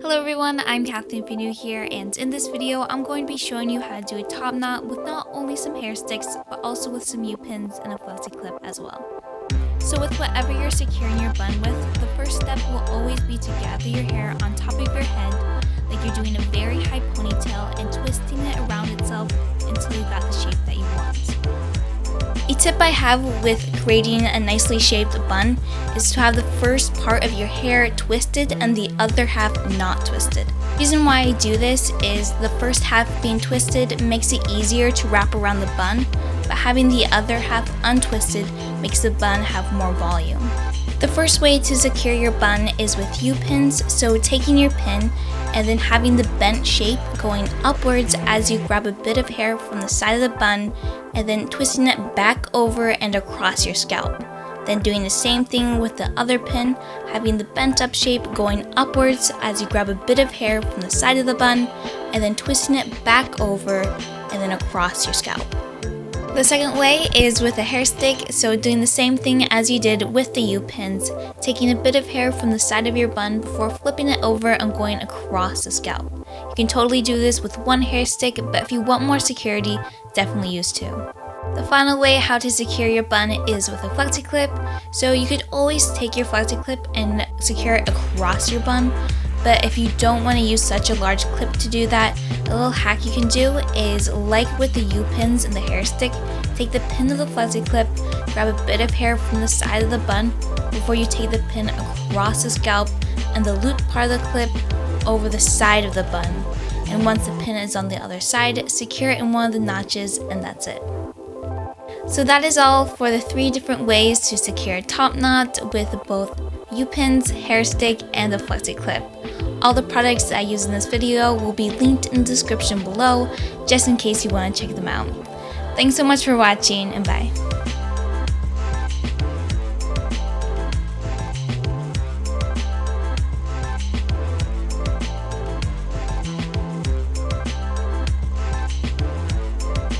Hello everyone, I'm Kathleen if you're new here, and in this video I'm going to be showing you how to do a top knot with not only some hair sticks but also with some Upins and a Flexi Clip as well. So with whatever you're securing your bun with, the first step will always be to gather your hair on top of your head like you're doing a very high ponytail and twisting it around itself until you got the shape that you want. A tip I have with creating a nicely shaped bun is to have the first part of your hair twisted and the other half not twisted. The reason why I do this is the first half being twisted makes it easier to wrap around the bun, but having the other half untwisted makes the bun have more volume. The first way to secure your bun is with Upins, so taking your pin and then having the bent shape going upwards as you grab a bit of hair from the side of the bun and then twisting it back over and across your scalp. Then doing the same thing with the other pin, having the bent up shape going upwards as you grab a bit of hair from the side of the bun and then twisting it back over and then across your scalp. The second way is with a hair stick, so doing the same thing as you did with the Upins, taking a bit of hair from the side of your bun before flipping it over and going across the scalp. You can totally do this with one hair stick, but if you want more security, definitely use two. The final way how to secure your bun is with a Flexi Clip, so you could always take your Flexi Clip and secure it across your bun. But if you don't want to use such a large clip to do that, a little hack you can do is, like with the Upins and the hair stick, take the pin of the Flexi Clip, grab a bit of hair from the side of the bun before you take the pin across the scalp and the loop part of the clip over the side of the bun. And once the pin is on the other side, secure it in one of the notches and that's it. So that is all for the 3 different ways to secure a top knot with both Upins, hair stick, and the Flexi Clip. All the products that I use in this video will be linked in the description below, just in case you want to check them out. Thanks so much for watching, and bye.